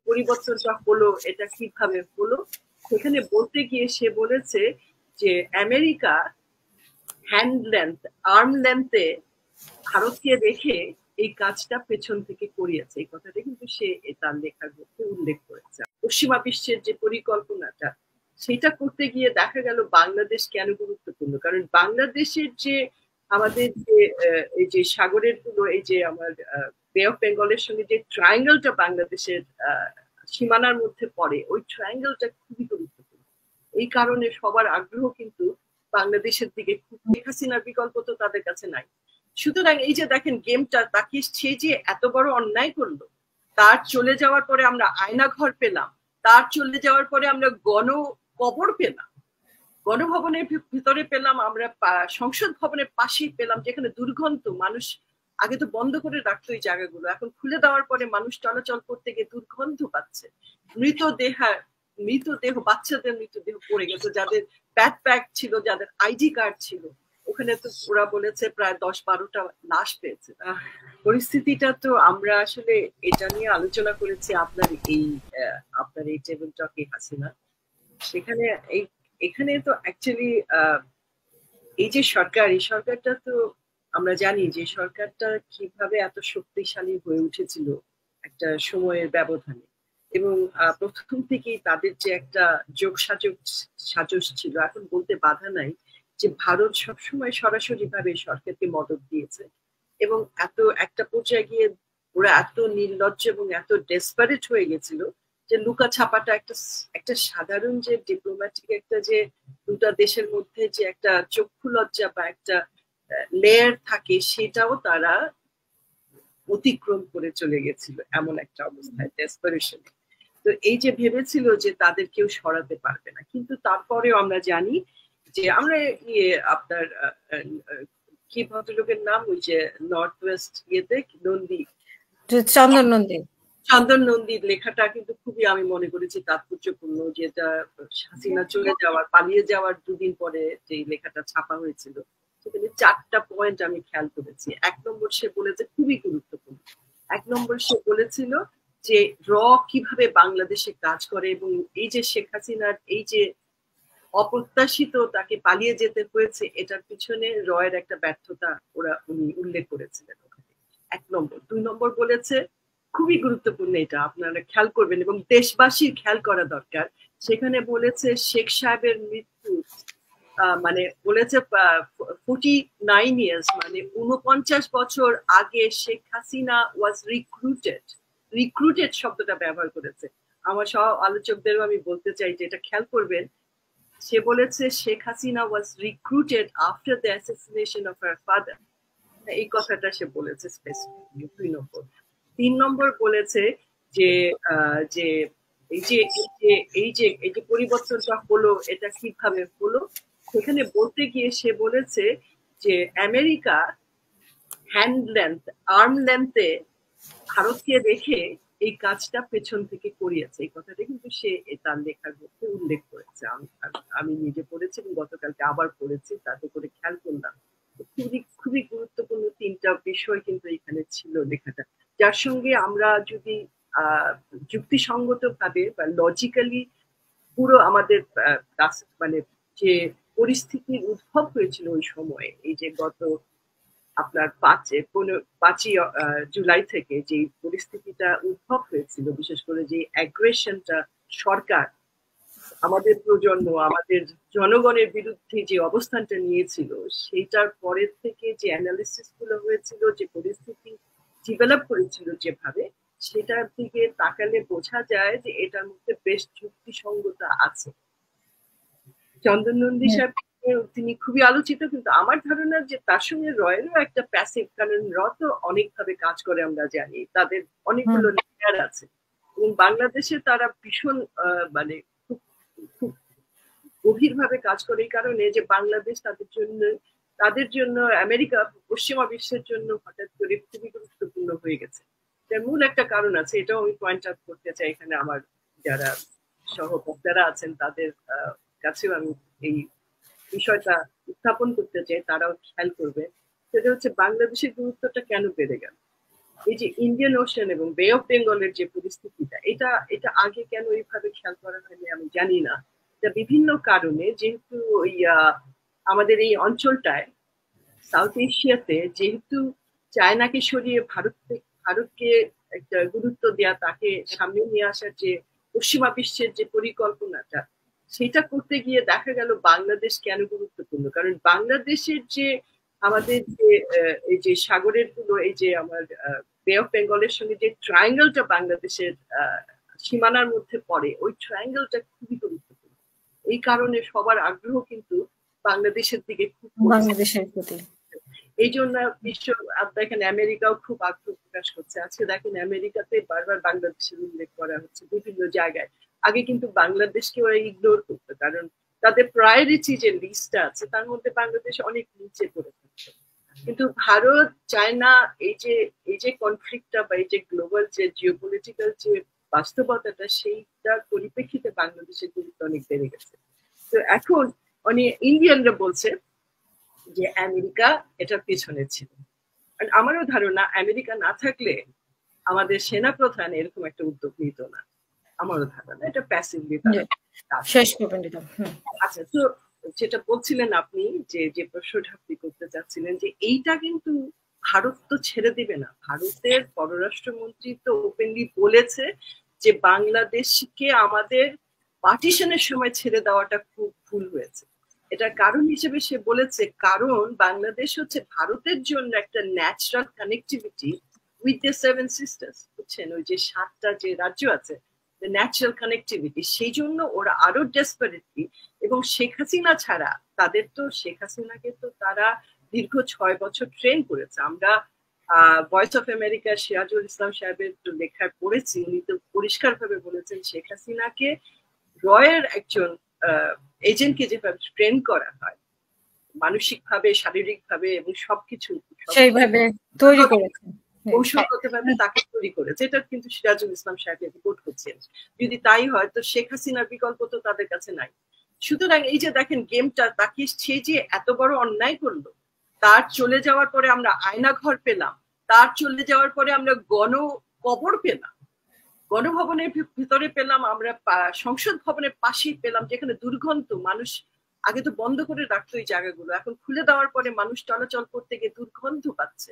পরিবর্তনটা হলো এটা কিভাবে হলো, সেখানে বলতে গিয়ে সে বলেছে যে আমেরিকা হ্যান্ড লেন্থ আর্ম লেন্থে ভারতকে রেখে এই কাজটা পেছন থেকে করিয়েছে। এই কথাটা কিন্তু সে তার লেখার মধ্যে উল্লেখ করেছে। পশ্চিমা বিশ্বের যে পরিকল্পনাটা সেটা করতে গিয়ে দেখা গেল বাংলাদেশ কেন গুরুত্বপূর্ণ, কারণ বাংলাদেশের যে আমাদের যে এই যে সাগরের গুলো, এই যে আমার বে অফ বেঙ্গলের সঙ্গে যে ট্রায়াঙ্গেলটা বাংলাদেশের সীমানার মধ্যে পড়ে, ওই ট্রায়াঙ্গেলটা খুবই গুরুত্বপূর্ণ। এই কারণে সবার আগ্রহ কিন্তু বাংলাদেশের দিকে। শেখ হাসিনার বিকল্প তো তাদের কাছে নাই। সুতরাং এই যে দেখেন গেমটা, তাকে সে যে এত বড় অন্যায় করলো, তার চলে যাওয়ার পরে আমরা আয়না ঘর পেলাম, তার চলে যাওয়ার পরে আমরা গণকবর পেলাম, গণভবনের ভিতরে পেলাম, আমরা সংসদ ভবনের পাশেই পেলাম, যেখানে দুর্গন্ধ, মানুষ আগে তো বন্ধ করে রাখতো এই জায়গাগুলো, এখন খুলে দেওয়ার পরে মানুষ চলাচল করতে গিয়ে দুর্গন্ধ পাচ্ছে। মৃতদেহ, বাচ্চাদের মৃতদেহ পড়ে গেছে, যাদের ব্যাকপ্যাক ছিল, যাদের আইডি কার্ড ছিল, ওখানে তো ওরা বলেছে প্রায় 10-12টা লাশ পেয়েছে। পরিস্থিতিটা তো আমরা আসলে এটা নিয়ে আলোচনা করেছি আপনার এই টেবিল টকে হাসিনা। সেখানে এখানে তো অ্যাকচুয়ালি এই যে সরকার, এই সরকারটা তো আমরা জানি যে সরকারটা কিভাবে এত শক্তিশালী হয়ে উঠেছিল একটা সময়ের ব্যবধানে, এবং প্রথম থেকেই তাদের যে একটা সাজস ছিল। এখন বলতে বাধা নাই যে ভারত সবসময় সরাসরি ভাবে সরকারকে মদত দিয়েছে, এবং এত একটা পর্যায়ে গিয়ে ওরা এত নির্লজ্জ এবং এত ডেসপারেট হয়ে গেছিল যে লুকা ছাপাটা একটা সাধারণ যে ডিপ্লোম্যাটিক একটা যে দুটা দেশের মধ্যে যে একটা চক্ষু লজ্জা বা একটা লেয়ার থাকে, সেটাও তারা অতিক্রম করে চলে গেছিল এমন একটা অবস্থায়, ডেসপারেশনে। তো এই যে ভেবেছিল যে তাদের কেউ সরাতে পারবে না, কিন্তু তারপরেও আমরা জানি যে আমরা আপনার কি ভদ্রলোকের নাম, ওই যে নর্থ ওয়েস্ট ইয়েতে নন্দী, চন্দন নন্দীর লেখাটা কিন্তু খুবই আমি মনে করেছি তাৎপর্যপূর্ণ, যেটা হাসিনা চলে যাওয়ার, পালিয়ে যাওয়ার 2 দিন পরে যে লেখাটা ছাপা হয়েছিল, সেখানে 4টা পয়েন্ট আমি খেয়াল করেছি। 1 নম্বর সে বলেছে, খুবই গুরুত্বপূর্ণ, 1 নম্বর সে বলেছিল যে কিভাবে বাংলাদেশে কাজ করে, এবং এই যে শেখ হাসিনার এই যে অপ্রত্যাশিত তাকে পালিয়ে যেতে হয়েছে, এটার পিছনে এর একটা ব্যর্থতা উনি উল্লেখ করেছিলেন ওখানে। 1 নম্বর। 2 নম্বর বলেছে, খুবই গুরুত্বপূর্ণ, এটা আপনারা খেয়াল করবেন এবং দেশবাসীর খেয়াল করা দরকার। সেখানে বলেছে শেখ সাহেবের মৃত্যু মানে বলেছে 49 ইয়ার্স, মানে 49 বছর আগে শেখ হাসিনা ওয়াজ রিক্রুটেড শব্দটা ব্যবহার করেছে। আমার সহ আলোচকদেরও আমি বলতে চাই যে এটা খেয়াল করবেন। সে বলেছে Sheikh Hasina was recruited after the assassination of her father. এই কথাটা সে বলেছে স্পেসিফিকলি। 2 নম্বর। 3 নম্বর বলেছে যে যে এই যে পরিবর্তনটা হলো এটা কিভাবে হলো, সেখানে বলতে গিয়ে সে বলেছে যে আমেরিকা আর্ম লেন্থে ভারতকে রেখে এই কাজটা পেছন থেকে করিয়েছে। এই কথাটা কিন্তু সে তার লেখার মধ্যে উল্লেখ করেছে। আমি নিজে পড়েছি এবং গতকালকে আবার পড়েছি, তাতে করে খেয়াল করলাম খুবই খুবই গুরুত্বপূর্ণ 3টা বিষয় কিন্তু এখানে ছিল লেখাটা, যার সঙ্গে আমরা যদি যুক্তিসঙ্গত ভাবে বা লজিক্যালি পুরো আমাদের মানে যে পরিস্থিতির উদ্ভব হয়েছিল ওই সময়ে, এই যে গত আপনার 5ই জুলাই থেকে যে পরিস্থিতিটা উদ্ভব হয়েছিল, বিশেষ করে যে অ্যাগ্রেশনটা সরকার আমাদের প্রজন্ম, আমাদের জনগণের বিরুদ্ধে যে অবস্থানটা নিয়েছিল, সেইটার পরের থেকে যে অ্যানালিসিস গুলো হয়েছিল, যে পরিস্থিতি ডেভেলপ করেছিল যেভাবে, সেটার দিকে তাকালে বোঝা যায় যে এটার মধ্যে বেশ যুক্তিসঙ্গতা আছে। চন্দন নন্দী সাহেব তিনি খুবই আলোচিত, কিন্তু আমার ধারণা যে তার সঙ্গে রয়েরও একটা প্যাসিভ, কারণ তো অনেকভাবে কাজ করে আমরা জানি, তাদের অনেকগুলো লেয়ার আছে, এবং বাংলাদেশে তারা ভীষণ মানে খুব খুব গভীরভাবে কাজ করে, এই কারণে যে বাংলাদেশ তাদের জন্য আমেরিকা, পশ্চিমা বিশ্বের জন্য হঠাৎ করে খুবই গুরুত্বপূর্ণ হয়ে গেছে। তার মূল একটা কারণ আছে, এটাও আমি পয়েন্ট আউট করতে চাই এখানে, আমার যারা সহকর্তারা আছেন তাদের কাছেও আমি এই বিষয়টা উত্থাপন করতে চাই, তারাও খেয়াল করবে। সেটা হচ্ছে বাংলাদেশের গুরুত্বটা কেন বেড়ে গেল। এই যে ইন্ডিয়ান ওশান এবং বে অফ বেঙ্গলের যে পরিস্থিতিটা, এটা এটা আগে কেন এইভাবে খেয়াল করা হয়নি আমি জানি না। এটা বিভিন্ন কারণে, যেহেতু আমাদের এই অঞ্চলটায় সাউথ এশিয়াতে যেহেতু চায়নাকে সরিয়ে ভারতকে একটা গুরুত্ব দেয়া, তাকে সামনে নিয়ে আসার যে পশ্চিমা বিশ্বের যে পরিকল্পনাটা, সেটা করতে গিয়ে দেখা গেল বাংলাদেশ কেন গুরুত্বপূর্ণ। কারণ বাংলাদেশের যে আমাদের যে এই যে সাগরের গুলো, এই যে আমার বে অফ বেঙ্গলের সঙ্গে যে ট্রায়াঙ্গেলটা বাংলাদেশের সীমানার মধ্যে পড়ে, ওই ট্রায়াঙ্গেলটা খুবই গুরুত্বপূর্ণ। এই কারণে সবার আগ্রহ কিন্তু বাংলাদেশের দিকে খুব, বাংলাদেশের প্রতি। এই জন্য বিশ্ব দেখেন আমেরিকাও খুব আগ্রহ প্রকাশ করছে। আজকে দেখেন আমেরিকাতে বারবার বাংলাদেশের উল্লেখ করা হচ্ছে বিভিন্ন জায়গায়। আগে কিন্তু বাংলাদেশকে ওরা ইগনোর করতো, কারণ তাদের প্রায়োরিটি যে লিস্টটা আছে তার মধ্যে বাংলাদেশ অনেক নিচে পড়ে থাকতো। কিন্তু ভারত, চায়না, এই যে কনফ্লিক্টটা বা এই যে গ্লোবাল যে জিওপলিটিক্যাল যে বাস্তবতাটা, সেইটার পরিপ্রেক্ষিতে বাংলাদেশের গুরুত্ব অনেক বেড়ে গেছে। তো এখন অনেক ইন্ডিয়ানরা বলছে যে আমেরিকা এটার পেছনে ছিল। আমারও ধারণা আমেরিকা না থাকলে আমাদের সেনাপ্রধান এরকম একটা উদ্যোগ নিত না। আমারও ধারণা এটা প্যাসিভলি শেষ করবেন। আচ্ছা, তো যেটা বলছিলেন আপনি, যে প্রশ্নটা আপনি করতে চাচ্ছিলেন, যে এইটা কিন্তু ভারত তো ছেড়ে দিবে না। ভারতের পররাষ্ট্রমন্ত্রী তো ওপেনলি বলেছে যে বাংলাদেশকে আমাদের পার্টিশনের সময় ছেড়ে দেওয়াটা খুব ভুল হয়েছে। এটার কারণ হিসেবে সে বলেছে, কারণ বাংলাদেশ হচ্ছে ভারতের জন্য একটা natural connectivity with the seven sisters, বুঝছেন, ওই যে 7টা যে রাজ্য আছে, ন্যাচারাল কানেক্টিভিটি, সেই জন্য ওরা আরো ডেসপারেটলি। এবং শেখ হাসিনা ছাড়া তাদের তো, শেখ হাসিনাকে তো তারা দীর্ঘ 6 বছর ট্রেন করেছে। আমরা voice of America Sirajul Islam সাহেবের লেখায় পড়েছি, উনি তো পরিষ্কার ভাবে বলেছেন শেখ হাসিনাকে রয়ের একজন এজেন্টকে যেভাবে ট্রেন করা হয় মানসিক ভাবে, শারীরিক ভাবে এবং সবকিছু সেইভাবে তৈরি করেছে, কৌশলগতভাবে তাকে তৈরি করেছে। এটা কিন্তু সিরাজুল ইসলাম সাহেব রিপোর্ট করছেন। যদি তাই হয় তো শেখ হাসিনার বিকল্প তো তাদের কাছে নাই। সুতরাং এই যে দেখেন গেমটা, তাকে সে যে এত বড় অন্যায় করলো, তার চলে যাওয়ার পরে আমরা আয়না ঘর পেলাম, তার চলে যাওয়ার পরে আমরা গণকবর পেলাম, গণভবনের ভিতরে পেলাম, আমরা সংসদ ভবনের পাশেই পেলাম, যেখানে দুর্গন্ধ, মানুষ আগে তো বন্ধ করে রাখতো এই জায়গাগুলো, এখন খুলে দেওয়ার পরে মানুষ চলাচল করতে গিয়ে দুর্গন্ধ পাচ্ছে।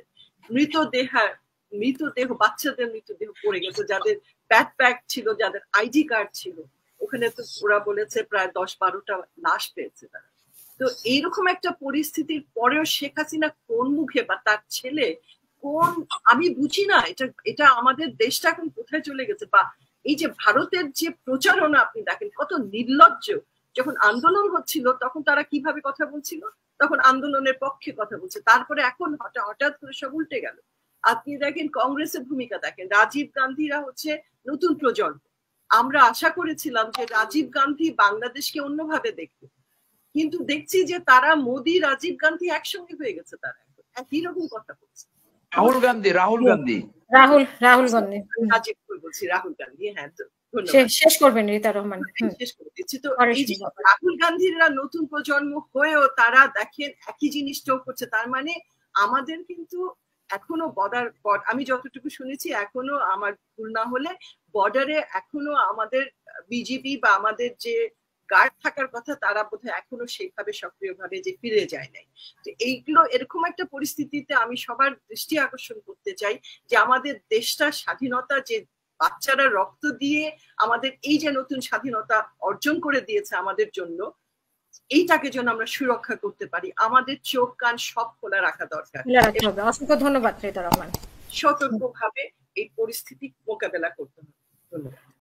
মৃতদেহ, বাচ্চাদের মৃতদেহ পড়ে গেছে, যাদের ব্যাকপ্যাক ছিল, যাদের আইডি কার্ড ছিল, ওখানে তো ওরা বলেছে প্রায় 10-12টা লাশ পেয়েছে তারা। তো এইরকম একটা পরিস্থিতির পরেও শেখ হাসিনা কোন মুখে, বা তার ছেলে কোন, আমি বুঝি না এটা আমাদের দেশটা এখন কোথায় চলে গেছে। বা এই যে ভারতের যে প্রচারণা, আপনি দেখেন কত নির্লজ্জ। যখন আন্দোলন হচ্ছিল তখন তারা কিভাবে কথা বলছিল, তখন আন্দোলনের পক্ষে কথা বলছে, তারপরে এখন হঠাৎ করে সব উল্টে গেল। আপনি দেখেন কংগ্রেসের ভূমিকা দেখেন, রাজীব গান্ধীরা হচ্ছে নতুন প্রজন্ম। আমরা আশা করেছিলাম যে রাজীব গান্ধী বাংলাদেশকে অন্যভাবে দেখবে, কিন্তু দেখছি যে তারা মোদি, রাজীব গান্ধী একসঙ্গে হয়ে গেছে, তারা একই রকম কথা বলছে। রাহুল গান্ধী রাহুল গান্ধী রাজীব বলছি, রাহুল গান্ধী। হ্যাঁ, শেষ করবেন রীতা রহমান। শেষ করে দিচ্ছি। তো এই যে রাহুল গান্ধীরা নতুন প্রজন্ম হয়েও তারা দেখেন একই জিনিসটাও করছে। তার মানে আমাদের কিন্তু এখনো আমি যতটুকু শুনেছি, এখনো আমার ভুল না হলে বর্ডারে এখনো আমাদের বিজিবি বা আমাদের যে গার্ড থাকার কথা, তারা বোধহয় এখনো সেইভাবে সক্রিয়ভাবে যে ফিরে যায় নাই। তো এইগুলো, এরকম একটা পরিস্থিতিতে আমি সবার দৃষ্টি আকর্ষণ করতে চাই যে আমাদের দেশটা স্বাধীনতা, যে বাচ্চারা রক্ত দিয়ে আমাদের এই যে নতুন স্বাধীনতা অর্জন করে দিয়েছে আমাদের জন্য, এইটাকে যেন আমরা সুরক্ষা করতে পারি। আমাদের চোখ কান সব খোলা রাখা দরকার। অসংখ্য ধন্যবাদ রীতা রহমান। সতর্কভাবে এই পরিস্থিতি মোকাবেলা করতে হবে। ধন্যবাদ।